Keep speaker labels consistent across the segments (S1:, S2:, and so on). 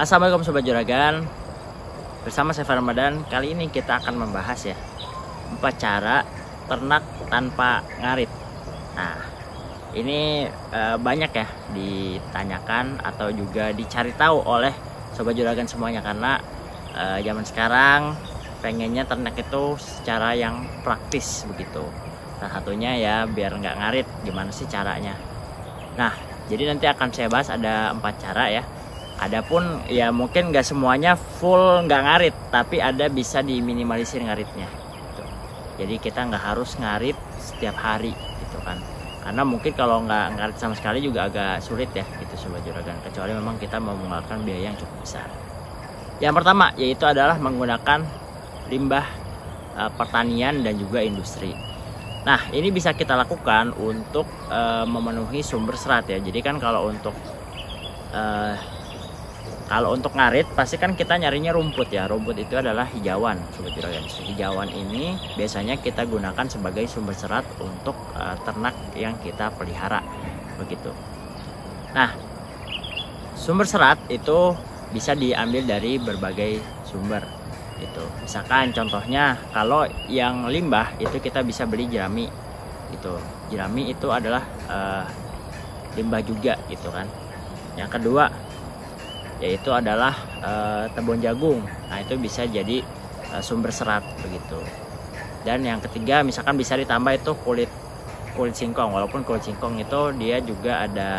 S1: Assalamualaikum Sobat Juragan. Bersama saya Ramadan. Kali ini kita akan membahas ya 4 cara ternak tanpa ngarit. Nah, ini banyak ya ditanyakan atau juga dicari tahu oleh Sobat Juragan semuanya, karena zaman sekarang pengennya ternak itu secara yang praktis begitu. Salah satunya ya biar nggak ngarit, gimana sih caranya? Nah, jadi nanti akan saya bahas ada 4 cara ya. Adapun ya mungkin nggak semuanya full nggak ngarit, tapi ada bisa diminimalisir ngaritnya gitu. Jadi kita nggak harus ngarit setiap hari gitu kan, karena mungkin kalau nggak ngarit sama sekali juga agak sulit ya gitu Sobat Juragan, kecuali memang kita mau mengeluarkan biaya yang cukup besar. Yang pertama yaitu adalah menggunakan limbah pertanian dan juga industri. Nah, ini bisa kita lakukan untuk memenuhi sumber serat ya. Jadi kan kalau untuk ngarit pasti kan kita nyarinya rumput ya. Rumput itu adalah hijauan Sobat Juragan. Hijauan ini biasanya kita gunakan sebagai sumber serat untuk ternak yang kita pelihara begitu. Nah, sumber serat itu bisa diambil dari berbagai sumber gitu. Misalkan contohnya kalau yang limbah itu kita bisa beli jerami gitu. Jerami itu adalah limbah juga gitu kan. Yang kedua yaitu adalah tebon jagung. Nah, itu bisa jadi sumber serat begitu. Dan yang ketiga misalkan bisa ditambah itu kulit singkong. Walaupun kulit singkong itu dia juga ada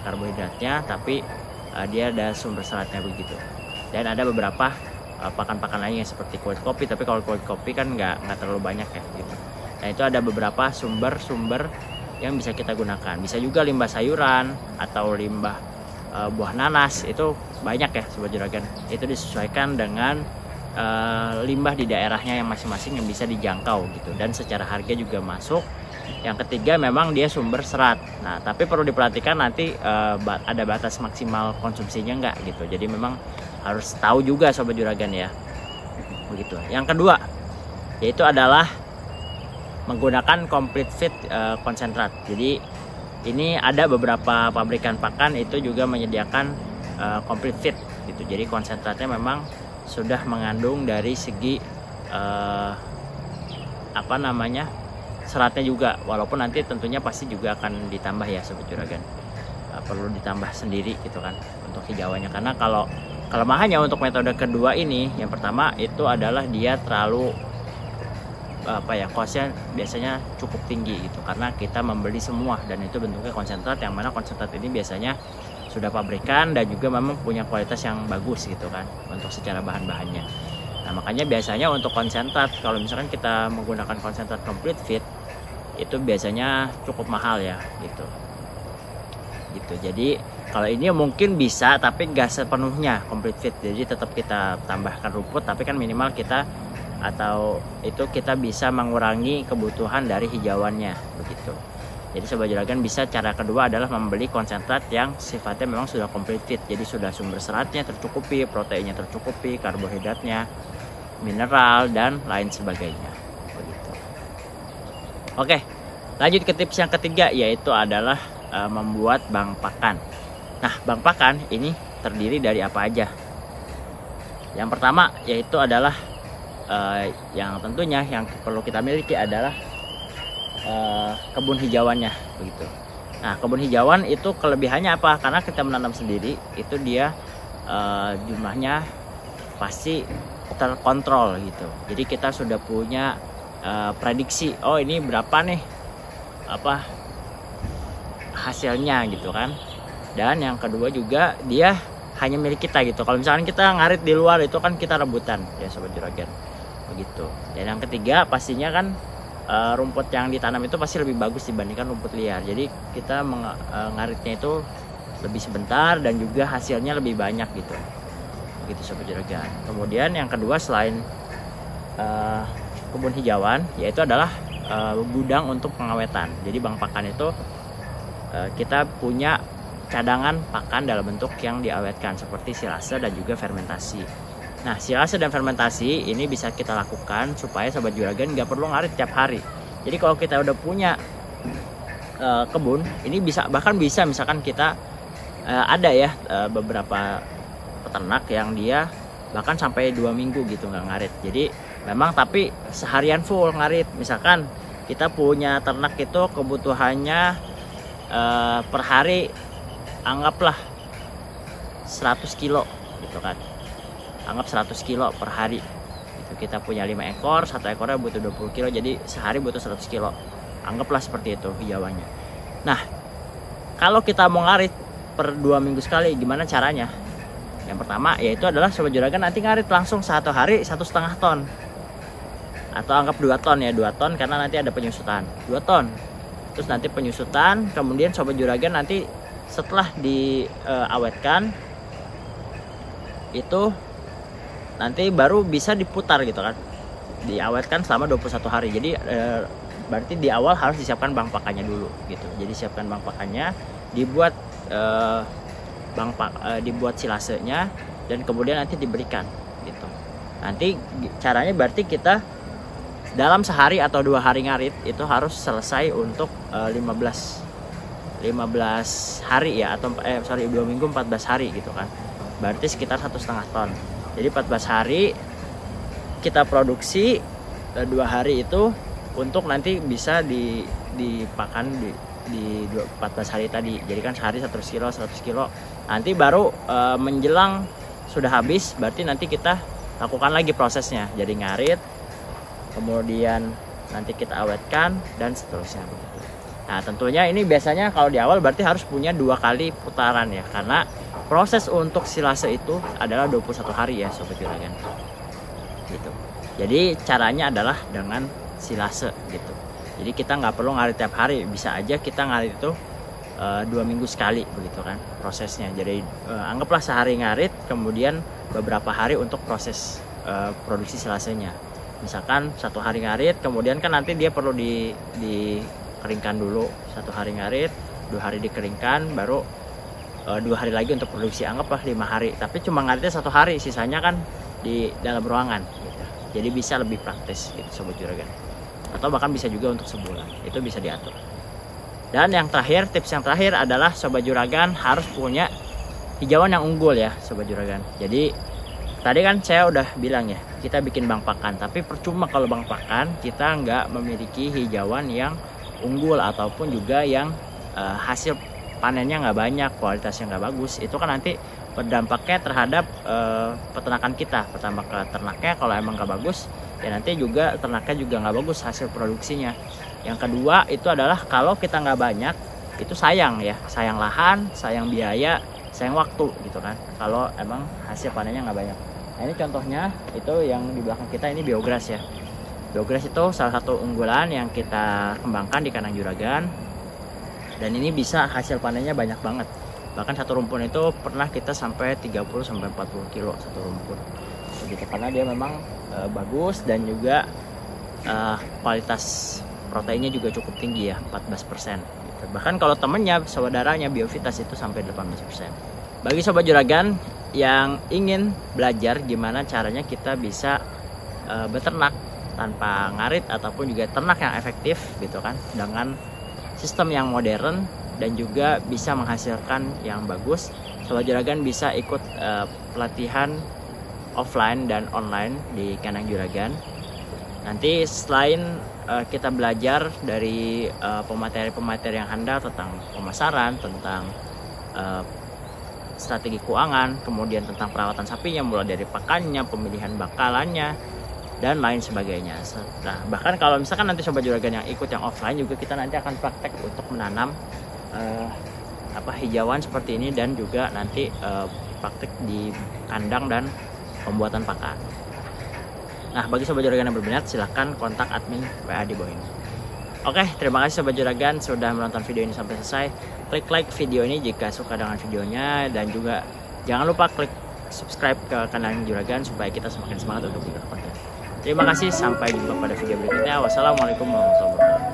S1: karbohidratnya, tapi dia ada sumber seratnya begitu. Dan ada beberapa pakan-pakan lainnya seperti kulit kopi, tapi kalau kulit kopi kan nggak terlalu banyak ya gitu. Nah, itu ada beberapa sumber-sumber yang bisa kita gunakan. Bisa juga limbah sayuran atau limbah buah nanas, itu banyak ya Sobat Juragan. Itu disesuaikan dengan limbah di daerahnya yang masing-masing yang bisa dijangkau gitu, dan secara harga juga masuk. Yang ketiga memang dia sumber serat. Nah, tapi perlu diperhatikan nanti ada batas maksimal konsumsinya enggak gitu. Jadi memang harus tahu juga Sobat Juragan ya begitu. Yang kedua yaitu adalah menggunakan complete feed konsentrat. Jadi ini ada beberapa pabrikan pakan itu juga menyediakan complete feed gitu. Jadi konsentratnya memang sudah mengandung dari segi seratnya juga, walaupun nanti tentunya pasti juga akan ditambah ya Sobat Juragan. Perlu ditambah sendiri gitu kan untuk hijauannya, karena kalau kelemahannya untuk metode kedua ini, yang pertama itu adalah dia terlalu costnya biasanya cukup tinggi gitu, karena kita membeli semua dan itu bentuknya konsentrat, yang mana konsentrat ini biasanya sudah pabrikan dan juga memang punya kualitas yang bagus gitu kan untuk secara bahan-bahannya. Nah, makanya biasanya untuk konsentrat, kalau misalkan kita menggunakan konsentrat complete feed itu biasanya cukup mahal ya gitu. Jadi kalau ini mungkin bisa, tapi nggak sepenuhnya complete feed. Jadi tetap kita tambahkan rumput, tapi kan minimal kita bisa mengurangi kebutuhan dari hijauannya begitu. Jadi Sobat Juragan bisa, cara kedua adalah membeli konsentrat yang sifatnya memang sudah complete feed. Jadi sudah sumber seratnya tercukupi, proteinnya tercukupi, karbohidratnya, mineral dan lain sebagainya begitu. Oke, lanjut ke tips yang ketiga yaitu adalah membuat bank pakan. Nah, bank pakan ini terdiri dari apa aja? Yang pertama yaitu adalah yang tentunya yang perlu kita miliki adalah kebun hijauannya begitu. Nah, kebun hijauan itu kelebihannya apa? Karena kita menanam sendiri, itu dia jumlahnya pasti terkontrol gitu. Jadi kita sudah punya prediksi, oh ini berapa nih hasilnya gitu kan. Dan yang kedua juga dia hanya milik kita gitu. Kalau misalkan kita ngarit di luar itu kan kita rebutan ya Sobat Juragan begitu. Dan yang ketiga pastinya kan rumput yang ditanam itu pasti lebih bagus dibandingkan rumput liar. Jadi kita ngaritnya itu lebih sebentar dan juga hasilnya lebih banyak gitu begitu Sobat Juragan. Kemudian yang kedua selain kebun hijauan yaitu adalah gudang untuk pengawetan. Jadi bank pakan itu kita punya cadangan pakan dalam bentuk yang diawetkan seperti silase dan juga fermentasi. Nah, silase dan fermentasi ini bisa kita lakukan supaya Sobat Juragan nggak perlu ngarit tiap hari. Jadi kalau kita udah punya kebun, ini bisa misalkan kita ada ya beberapa peternak yang dia bahkan sampai 2 minggu gitu nggak ngarit. Jadi memang tapi seharian full ngarit. Misalkan kita punya ternak itu kebutuhannya per hari anggaplah 100 kilo gitu kan, anggap 100 kilo per hari gitu. Kita punya 5 ekor, satu ekornya butuh 20 kilo, jadi sehari butuh 100 kilo, anggaplah seperti itu hijauannya. Nah, kalau kita mau ngarit per 2 minggu sekali, gimana caranya? Yang pertama yaitu adalah Sobat Juragan nanti ngarit langsung satu hari 1,5 ton, atau anggap 2 ton ya, 2 ton karena nanti ada penyusutan 2 ton. Terus nanti penyusutan, kemudian Sobat Juragan nanti setelah diawetkan itu nanti baru bisa diputar gitu kan, diawetkan selama 21 hari. Jadi berarti di awal harus disiapkan bang pakannya dulu gitu. Jadi siapkan bang pakannya, dibuat dibuat silasenya, dan kemudian nanti diberikan gitu. Nanti caranya berarti kita dalam sehari atau 2 hari ngarit itu harus selesai untuk 15 hari ya, atau 2 minggu 14 hari gitu kan. Berarti sekitar 1,5 ton. Jadi 14 hari kita produksi, 2 hari itu untuk nanti bisa dipakan di 14 hari tadi. Jadi kan sehari 100 kilo. Nanti baru menjelang sudah habis, berarti nanti kita lakukan lagi prosesnya. Jadi ngarit, kemudian nanti kita awetkan, dan seterusnya. Nah tentunya ini biasanya kalau di awal berarti harus punya 2 kali putaran ya, karena proses untuk silase itu adalah 21 hari ya Sobat Juragan gitu. Jadi caranya adalah dengan silase gitu. Jadi kita nggak perlu ngarit tiap hari, bisa aja kita ngarit itu 2 minggu sekali begitu kan prosesnya. Jadi anggaplah sehari ngarit, kemudian beberapa hari untuk proses produksi silasenya. Misalkan 1 hari ngarit, kemudian kan nanti dia perlu dikeringkan dulu. 1 hari ngarit, 2 hari dikeringkan, baru 2 hari lagi untuk produksi, anggaplah 5 hari. Tapi cuma ngaritnya 1 hari, sisanya kan di dalam ruangan gitu. Jadi bisa lebih praktis gitu Sobat Juragan. Atau bahkan bisa juga untuk sebulan, itu bisa diatur. Dan yang terakhir, tips yang terakhir adalah Sobat Juragan harus punya hijauan yang unggul ya Sobat Juragan. Jadi tadi kan saya udah bilang ya, kita bikin bang pakan, tapi percuma kalau bang pakan kita nggak memiliki hijauan yang unggul ataupun juga yang hasil panennya nggak banyak, kualitasnya nggak bagus. Itu kan nanti berdampaknya terhadap peternakan kita. Pertama ke ternaknya, kalau emang nggak bagus ya nanti juga ternaknya juga nggak bagus hasil produksinya. Yang kedua itu adalah kalau kita nggak banyak, itu sayang ya, sayang lahan, sayang biaya, sayang waktu gitu kan, kalau emang hasil panennya nggak banyak. Nah ini contohnya itu yang di belakang kita, ini biogas ya. Biogas itu salah satu unggulan yang kita kembangkan di kandang Juragan, dan ini bisa hasil panennya banyak banget. Bahkan satu rumpun itu pernah kita sampai 30-40 kilo satu rumpun begitu, karena dia memang bagus, dan juga kualitas proteinnya juga cukup tinggi ya, 14% gitu. Bahkan kalau temennya, saudaranya Biovitas itu sampai 18%. Bagi Sobat Juragan yang ingin belajar gimana caranya kita bisa beternak tanpa ngarit ataupun juga ternak yang efektif gitu kan, dengan sistem yang modern dan juga bisa menghasilkan yang bagus, Sobat Juragan bisa ikut pelatihan offline dan online di kandang Juragan. Nanti selain kita belajar dari pemateri-pemateri yang handal tentang pemasaran, tentang strategi keuangan, kemudian tentang perawatan sapinya mulai dari pakannya, pemilihan bakalannya, dan lain sebagainya. Nah, bahkan kalau misalkan nanti Sobat Juragan yang ikut yang offline juga, kita nanti akan praktek untuk menanam hijauan seperti ini, dan juga nanti praktek di kandang dan pembuatan pakan. Nah, bagi Sobat Juragan yang berminat, silahkan kontak admin WA di bawah ini. Oke, terima kasih Sobat Juragan sudah menonton video ini sampai selesai. Klik like video ini jika suka dengan videonya, dan juga jangan lupa klik subscribe ke kandang Juragan supaya kita semakin semangat untuk bikin konten. Terima kasih, sampai jumpa pada video berikutnya. Wassalamualaikum warahmatullahi wabarakatuh.